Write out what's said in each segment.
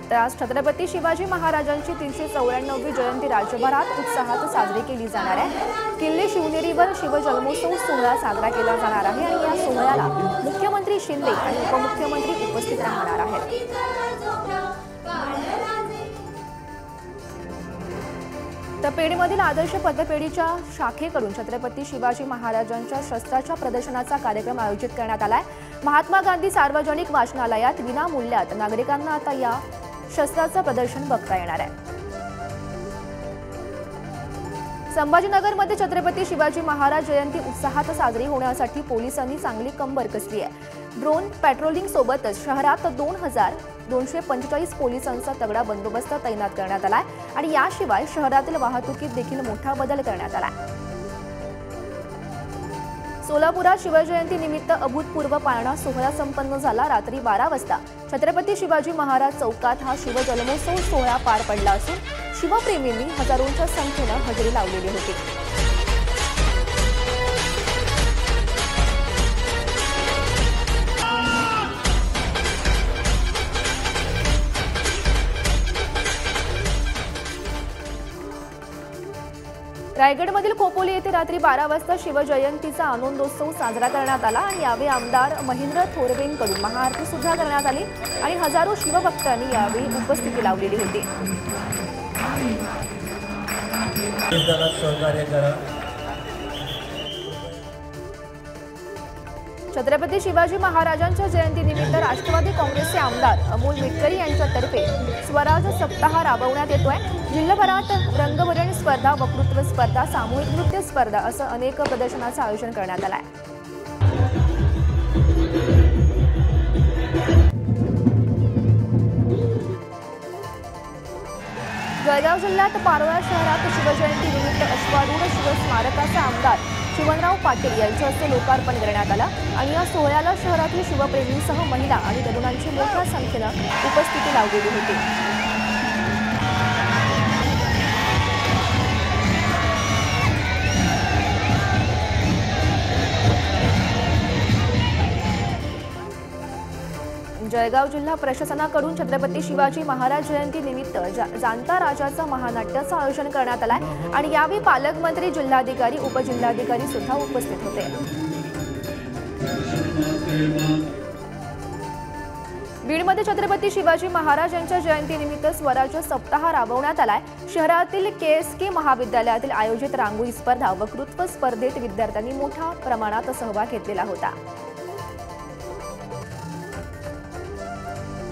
तर आज छत्रपती शिवाजी महाराजांची 394वी जयंती राज्यभरात उत्साहात साजरी केली जाणार आहे। किल्ले शिवनेरीवर शिवजन्मोत्सव सोहळा साजरा केला जाणार आहे आणि या सोहळ्याला मुख्यमंत्री शिंदे आणि उपमुख्यमंत्री उपस्थित राहणार आहेत। तर पेडमधील आदर्श पतपेढीच्या शाखेकडून छत्रपती शिवाजी महाराजांच्या शस्त्राच्या प्रदर्शनाचा कार्यक्रम आयोजित करण्यात आलाय। महात्मा गांधी सार्वजनिक वाचनालयात विनामूल्यात नागरिकांना आता या शस्त्राचं प्रदर्शन बघता येणार आहे। संभाजीनगरमध्ये छत्रपती शिवाजी महाराज जयंती उत्साहात साजरी होण्यासाठी पोलिसांनी चांगली कंबर कसली आहे। ड्रोन पेट्रोलिंग सोबतच शहरात 2245 पोलिसांचा तगडा बंदोबस्त तैनात करण्यात आलाय आणि याशिवाय शहरातील वाहतुकीत देखील मोठा बदल करण्यात आलाय। सोलापुरात शिवजयंती निमित्त अभूतपूर्व पाळणा सोहळा संपन्न झाला। रात्री 12 वाजता छत्रपती शिवाजी महाराज चौकात हा शिवजन्मोत्सव सोहळा पार पडला असून शिवप्रेमींनी हजारोंच्या संख्येने हजेरी लावलेली होती। रायगडमधील खोपोली येथे रात्री 12 वाजता शिवजयंतीचा आनंदोत्सव साजरा करण्यात आला आणि यावेळी आमदार महेंद्र थोरवेंकडून महाआरती सुद्धा करण्यात आली आणि हजारो शिवभक्तांनी यावेळी उपस्थिती लावलेली होती। छत्रपती शिवाजी महाराजांच्या जयंतीनिमित्त राष्ट्रवादी काँग्रेसचे आमदार अमोल मिटकरी यांच्यातर्फे स्वराज सप्ताह राबवण्यात येतोय। जिल्हाभरात रंगभरण स्पर्धा, वक्तृत्व स्पर्धा, सामूहिक नृत्य स्पर्धा असं अनेक प्रदर्शनाचं आयोजन करण्यात आलं आहे। जळगाव जिल्ह्यात पारोळा शहरात शिवजयंती निमित्त अश्वारूढ शिवस्मारकाचा आमदार शिवनराव पाटील यांच्या हस्ते लोकार्पण करण्यात आलं आणि या सोहळ्याला शहरातील शिवप्रेमींसह महिला आणि तरुणांची मोठ्या संख्येने उपस्थिती लावलेली होती। जळगाव जिल्हा प्रशासनाकडून छत्रपती शिवाजी महाराज जयंती निमित्त जाणता राजाचं महानाट्याचं आयोजन करण्यात आलंय आणि यावेळी पालकमंत्री, जिल्हाधिकारी, उपजिल्हाधिकारी सुद्धा उपस्थित होते। बीडमध्ये छत्रपती शिवाजी महाराज यांच्या जयंतीनिमित्त स्वराज्य सप्ताह राबवण्यात आलाय। शहरातील KSK महाविद्यालयातील आयोजित रांगोळी स्पर्धा, वक्तृत्व स्पर्धेत विद्यार्थ्यांनी मोठ्या प्रमाणात सहभाग घेतलेला होता।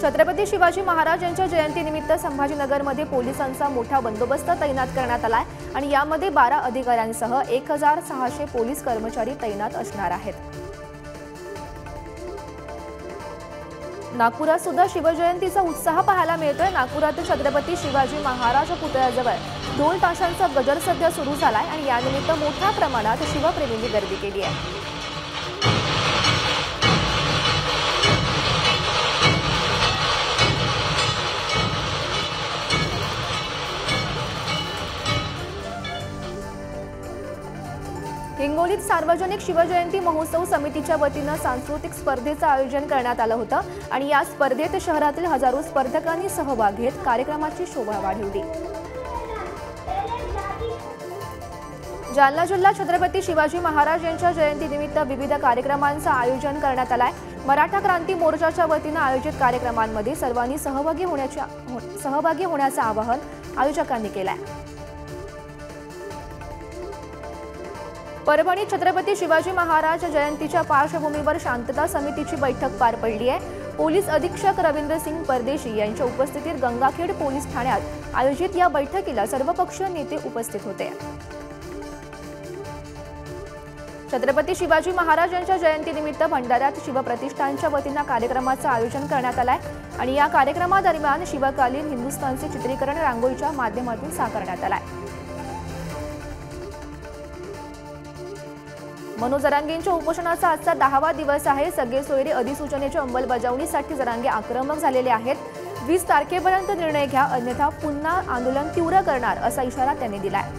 छत्रपती शिवाजी महाराज यांच्या जयंतीनिमित्त संभाजीनगरमध्ये पोलिसांचा मोठा बंदोबस्त तैनात करण्यात आलाय आणि यामध्ये 12 अधिकाऱ्यांसह 1600 पोलीस कर्मचारी तैनात असणार आहेत। नागपुरात सुद्धा शिवजयंतीचा उत्साह पाहायला मिळतोय। नागपुरातील छत्रपती शिवाजी महाराज पुतळ्याजवळ ढोल ताशांचा गजर सध्या सुरू झालाय आणि यानिमित्त मोठ्या प्रमाणात शिवप्रेमींनी गर्दी केली आहे। हिंगोलीत सार्वजनिक शिवजयंती महोत्सव समितीच्या वतीनं सांस्कृतिक स्पर्धेचं आयोजन करण्यात आलं होतं आणि या स्पर्धेत शहरातील हजारो स्पर्धकांनी सहभाग घेत कार्यक्रमाची शोभा वाढवली। जालना जिल्हा छत्रपती शिवाजी महाराज यांच्या जयंतीनिमित्त विविध कार्यक्रमांचं आयोजन करण्यात आलंय। मराठा क्रांती मोर्चाच्या वतीनं आयोजित कार्यक्रमांमध्ये सर्वांनी सहभागी होण्याचं आवाहन आयोजकांनी केलंय। परभणीत छत्रपती शिवाजी महाराज जयंतीच्या पार्श्वभूमीवर शांतता समितीची बैठक पार पडली आहे। पोलीस अधीक्षक रवींद्र सिंग परदेशी यांच्या उपस्थितीत गंगाखेड पोलीस ठाण्यात आयोजित या बैठकीला सर्वपक्षीय नेते उपस्थित होते। छत्रपती शिवाजी महाराज यांच्या जयंतीनिमित्त भंडाऱ्यात शिवप्रतिष्ठानच्या वतीनं कार्यक्रमाचं आयोजन करण्यात आलंय आणि या कार्यक्रमादरम्यान शिवकालीन हिंदुस्थानचे चित्रीकरण रांगोळीच्या माध्यमातून साकारण्यात आलंय। मनोज जरांगेंच्या उपोषणाचा आजचा 10वा दिवस आहे। सगळे सोयरे अधिसूचनेच्या अंमलबजावणीसाठी जरांगे आक्रमक झालेले आहेत। 20 तारखेपर्यंत निर्णय घ्या, अन्यथा पुन्हा आंदोलन तीव्र करणार असा इशारा त्यांनी दिलाय।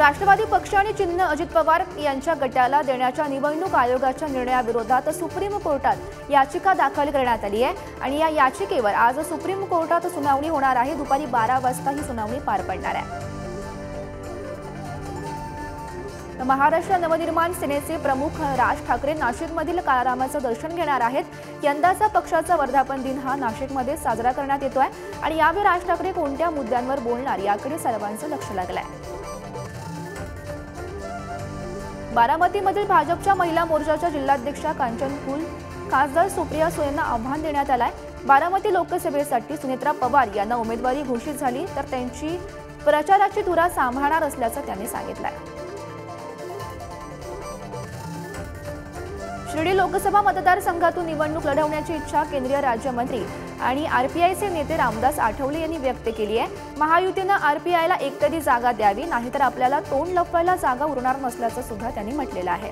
राष्ट्रवादी पक्ष आणि चिन्ह अजित पवार यांच्या गटाला देण्याच्या निवडणूक आयोगाच्या निर्णयाविरोधात सुप्रीम कोर्टात याचिका दाखल करण्यात आली आहे आणि या याचिकेवर आज सुप्रीम कोर्टात सुनावणी होणार आहे। दुपारी 12 वाजता ही सुनावणी पार पडणार आहे। महाराष्ट्र नवनिर्माण सेनेचे प्रमुख राज ठाकरे नाशिकमधील काळारामाचं दर्शन घेणार आहेत। यंदाचा पक्षाचा वर्धापन दिन हा नाशिकमध्ये साजरा करण्यात येतोय आणि यावेळी राज ठाकरे कोणत्या मुद्द्यांवर बोलणार याकडे सर्वांचं लक्ष लागलंय। बारामतीमधील भाजपच्या महिला मोर्चाच्या जिल्हाध्यक्षा कांचन कुल खासदार सुप्रिया सुळेंना आव्हान देण्यात आलंय। बारामती लोकसभेसाठी सुनेत्रा पवार यांना उमेदवारी घोषित झाली तर त्यांची प्रचाराची धुरा सांभाळणार असल्याचं त्यांनी सांगितलंय। शिर्डी लोकसभा मतदारसंघातून निवडणूक लढवण्याची इच्छा केंद्रीय राज्यमंत्री आणि आरपीआयचे नेते रामदास आठवले यांनी व्यक्त केली आहे। महायुतीनं आरपीआयला एकतरी जागा द्यावी, नाहीतर आपल्याला तोंड लपवायला जागा उरणार नसल्याचं सुद्धा त्यांनी म्हटलेलं आहे।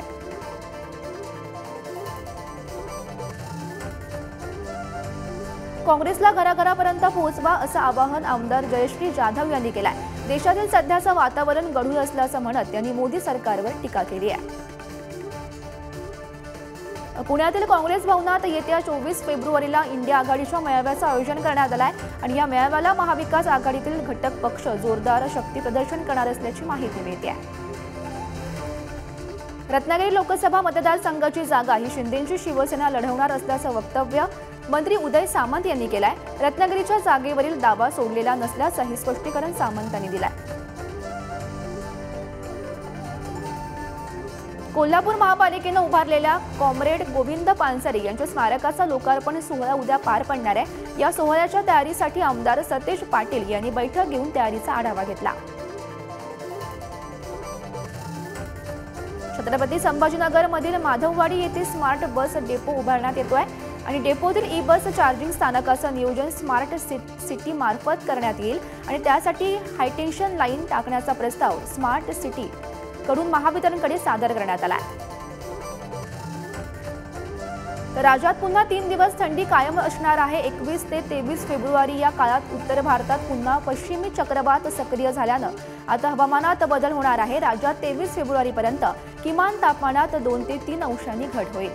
काँग्रेसला घराघरापर्यंत पोहोचवा असं आवाहन आमदार जयश्री जाधव यांनी केलं आहे। देशातील सध्याचं वातावरण गढूळ असल्याचं म्हणत त्यांनी मोदी सरकारवर टीका केली आहे। पुण्यातील काँग्रेस भवनात येत्या 24 फेब्रुवारीला इंडिया आघाडीच्या मेळाव्याचं आयोजन करण्यात आलं आहे आणि या मेळाव्याला महाविकास आघाडीतील घटक पक्ष जोरदार शक्ती प्रदर्शन करणार असल्याची माहिती मिळते आहे। रत्नागिरी लोकसभा मतदारसंघाची जागा ही शिंदेंची शिवसेना लढवणार असल्याचं वक्तव्य मंत्री उदय सामंत यांनी केलंय। रत्नागिरीच्या जागेवरील दावा सोडलेला नसल्याचंही स्पष्टीकरण सामंतांनी दिलंय। कोल्हापूर महापालिकेनं उभारलेल्या कॉम्रेड गोविंद पानसरे यांच्या स्मारकाचा लोकार्पण सोहळा उद्या पार पडणार आहे। या सोहळ्याच्या तयारीसाठी आमदार सतेज पाटील यांनी बैठक घेऊन तयारीचा आढावा घेतला। छत्रपती संभाजीनगरमधील माधववाडी येथे स्मार्ट बस डेपो उभारण्यात येतोय आणि डेपोतील ई बस चार्जिंग स्थानकाचं नियोजन स्मार्ट सिटी मार्फत करण्यात येईल आणि त्यासाठी हायटेन्शन लाईन टाकण्याचा प्रस्ताव स्मार्ट सिटी कडून महावितरणकडे सादर करण्यात आला। तर राज्यात पुन्हा 3 दिवस थंडी कायम असणार आहे। 21 ते 23 फेब्रुवारी या काळात उत्तर भारतात पुन्हा पश्चिमी चक्रवात सक्रिय झाल्यानं आता हवामानात बदल होणार आहे। राज्यात 23 फेब्रुवारीपर्यंत किमान तापमानात 2 ते 3 अंशांनी घट होईल।